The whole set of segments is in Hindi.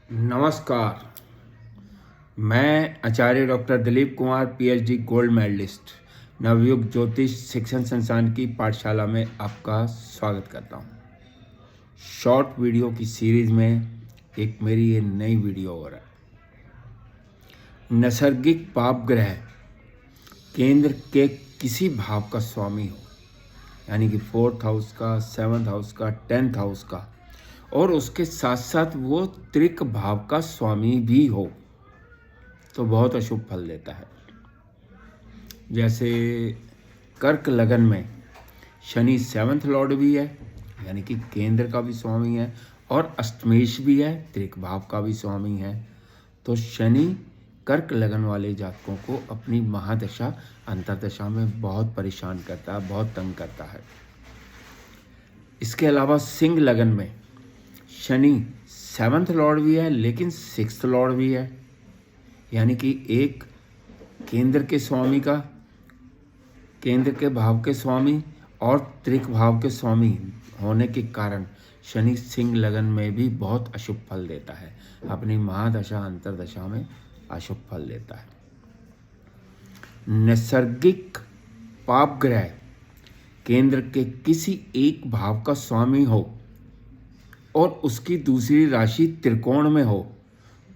नमस्कार। मैं आचार्य doctor Dilip Kumar PhD gold medalist Navyug Jyotish Shikshan संस्थान की पाठशाला में आपका स्वागत करता हूं। शॉर्ट वीडियो की सीरीज में एक मेरी ये नई वीडियो हो रहा है। नैसर्गिक पाप ग्रह केंद्र के किसी भाव का स्वामी हो, यानी कि 4th हाउस का, 7th हाउस का, 10th हाउस का, और उसके साथ साथ वो त्रिक भाव का स्वामी भी हो तो बहुत अशुभ फल देता है। जैसे कर्क लगन में शनि 7th लॉर्ड भी है, यानी कि केंद्र का भी स्वामी है, और अष्टमेश भी है, त्रिक भाव का भी स्वामी है। तो शनि कर्क लगन वाले जातकों को अपनी महादशा अंतर्दशा में बहुत परेशान करता है, बहुत तंग करता है। इसके अलावा सिंह लगन में शनि 7th लॉर्ड भी है लेकिन 6th लॉर्ड भी है, यानी कि एक केंद्र के स्वामी का, केंद्र के भाव के स्वामी और त्रिक भाव के स्वामी होने के कारण शनि सिंह लगन में भी बहुत अशुभ फल देता है, अपनी महादशा अंतर्दशा में अशुभ फल देता है। नैसर्गिक पाप ग्रह केंद्र के किसी एक भाव का स्वामी हो और उसकी दूसरी राशि त्रिकोण में हो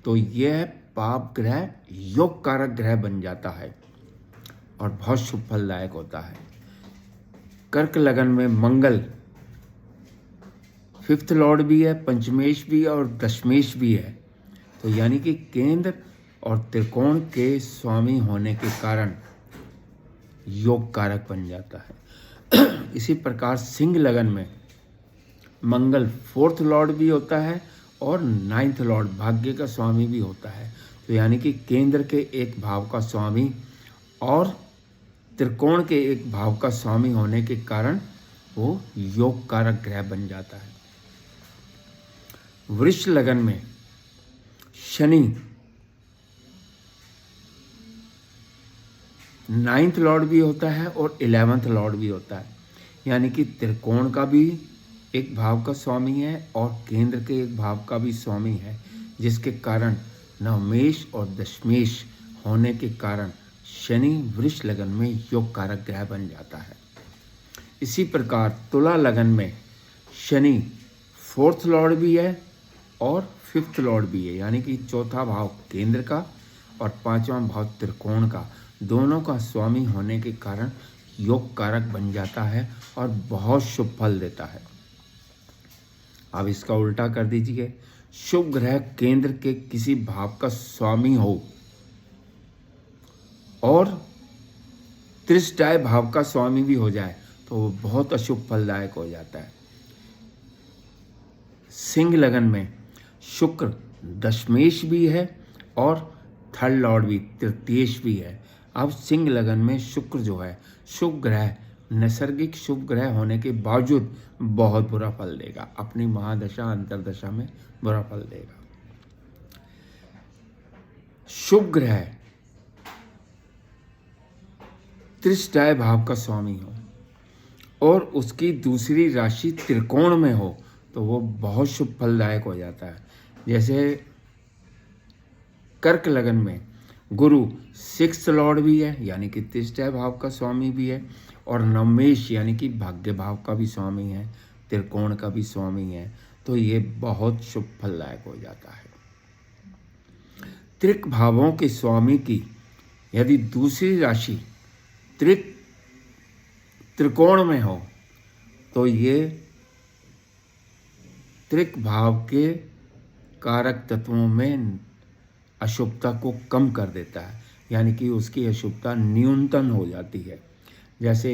तो यह पाप ग्रह योग कारक ग्रह बन जाता है और बहुत शुभ फलदायक होता है। कर्क लगन में मंगल 5th लॉर्ड भी है, पंचमेश भी है और दशमेश भी है, तो यानी कि केंद्र और त्रिकोण के स्वामी होने के कारण योग कारक बन जाता है। इसी प्रकार सिंह लगन में मंगल 4th लॉर्ड भी होता है और 9th लॉर्ड भाग्य का स्वामी भी होता है, तो यानी कि केंद्र के एक भाव का स्वामी और त्रिकोण के एक भाव का स्वामी होने के कारण वो योग कारक ग्रह बन जाता है। वृष लगन में शनि 9th लॉर्ड भी होता है और 11th लॉर्ड भी होता है, यानी कि त्रिकोण का भी एक भाव का स्वामी है और केंद्र के एक भाव का भी स्वामी है, जिसके कारण नवमेश और दशमेश होने के कारण शनि वृष लगन में योग कारक ग्रह बन जाता है। इसी प्रकार तुला लगन में शनि 4th लॉर्ड भी है और 5th लॉर्ड भी है, यानी कि चौथा भाव केंद्र का और 5वां भाव त्रिकोण का, दोनों का स्वामी होने के कारण योग कारक बन जाता है और बहुत शुभ फल देता है। अब इसका उल्टा कर दीजिए, शुभ ग्रह केंद्र के किसी भाव का स्वामी हो और त्रिष्टाय भाव का स्वामी भी हो जाए तो वो बहुत अशुभ फलदायक हो जाता है। सिंह लगन में शुक्र दशमेश भी है और 3rd लॉर्ड भी, तृतीयेश भी है। अब सिंह लगन में शुक्र जो है शुभ ग्रह, नैसर्गिक शुभ ग्रह होने के बावजूद बहुत बुरा फल देगा, अपनी महादशा अंतर्दशा में बुरा फल देगा। शुभ ग्रह त्रिष्टाय भाव का स्वामी हो और उसकी दूसरी राशि त्रिकोण में हो तो वो बहुत शुभ फलदायक हो जाता है। जैसे कर्क लगन में गुरु 6th लॉर्ड भी है, यानी कि त्रिष्टाय भाव का स्वामी भी है, और नवमेश यानी कि भाग्य भाव का भी स्वामी है, त्रिकोण का भी स्वामी है, तो ये बहुत शुभ फलदायक हो जाता है। त्रिक भावों के स्वामी की यदि दूसरी राशि त्रिकोण में हो तो ये त्रिक भाव के कारक तत्वों में अशुभता को कम कर देता है, यानी कि उसकी अशुभता न्यूनतम हो जाती है। जैसे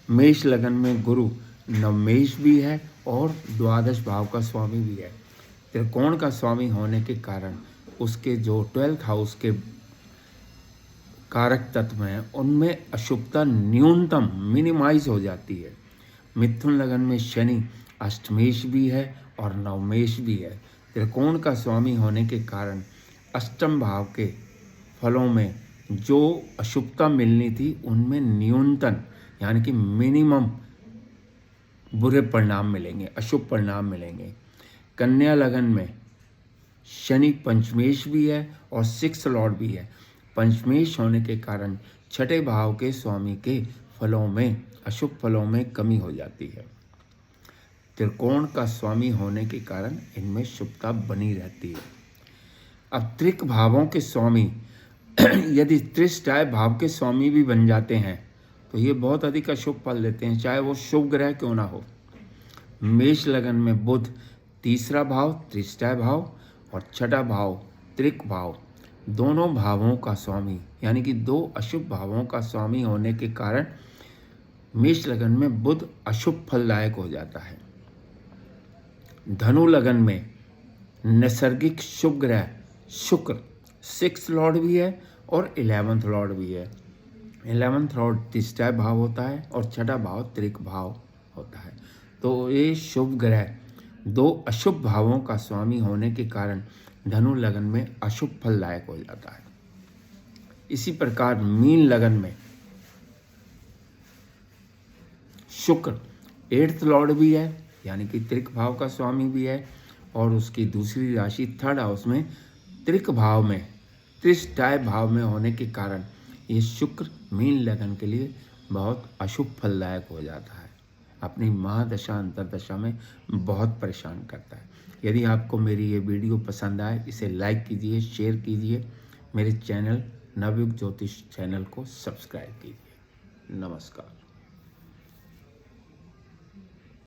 मेष लगन में गुरु नवमेश भी है और द्वादश भाव का स्वामी भी है, त्रिकोण का स्वामी होने के कारण उसके जो 12th हाउस के कारक तत्व हैं उनमें अशुभता न्यूनतम मिनिमाइज हो जाती है। मिथुन लगन में शनि अष्टमेश भी है और नवमेश भी है, त्रिकोण का स्वामी होने के कारण अष्टम भाव के फलों में जो अशुभता मिलनी थी उनमें न्यूनतम यानी कि मिनिमम बुरे परिणाम मिलेंगे, अशुभ परिणाम मिलेंगे। कन्या लगन में शनि पंचमेश भी है और सिक्स्थ लॉर्ड भी है। पंचमेश होने के कारण छठे भाव के स्वामी के फलों में, अशुभ फलों में कमी हो जाती है। त्रिकोण का स्वामी होने के कारण इनमें शुभता बनी रहती है। अब त्रिक भावों के स्वामी यदि त्रिष्टाय भाव के स्वामी भी बन जाते हैं तो ये बहुत अधिक अशुभ फल देते हैं, चाहे वो शुभ ग्रह क्यों ना हो। मेष लगन में बुध तीसरा भाव त्रिष्टाय भाव और छठा भाव त्रिक भाव, दोनों भावों का स्वामी यानी कि दो अशुभ भावों का स्वामी होने के कारण मेष लगन में बुध अशुभ फलदायक हो जाता है। धनु लगन में नैसर्गिक शुभ ग्रह शुक्र सिक्स्थ लॉर्ड भी है और 11th लॉर्ड भी है। 11th लॉर्ड तीसरा भाव होता है और छठा भाव त्रिक भाव होता है। तो ये शुभ ग्रह दो अशुभ भावों का स्वामी होने के कारण धनु लगन में अशुभ फलदायक हो जाता है। इसी प्रकार मीन लगन में शुक्र 8th लॉर्ड भी है यानी कि त्रिक भाव का स्वामी भी है और उसकी दूसरी राशि थर्ड हाउस में त्रिक भाव में त्रिष्टाय भाव में होने के कारण ये शुक्र मीन लगन के लिए बहुत अशुभ फलदायक हो जाता है। अपनी महादशा अंतरदशा में बहुत परेशान करता है। यदि आपको मेरी ये वीडियो पसंद आए इसे लाइक कीजिए, शेयर कीजिए, मेरे चैनल नवयुग ज्योतिष चैनल को सब्सक्राइब कीजिए। नमस्कार।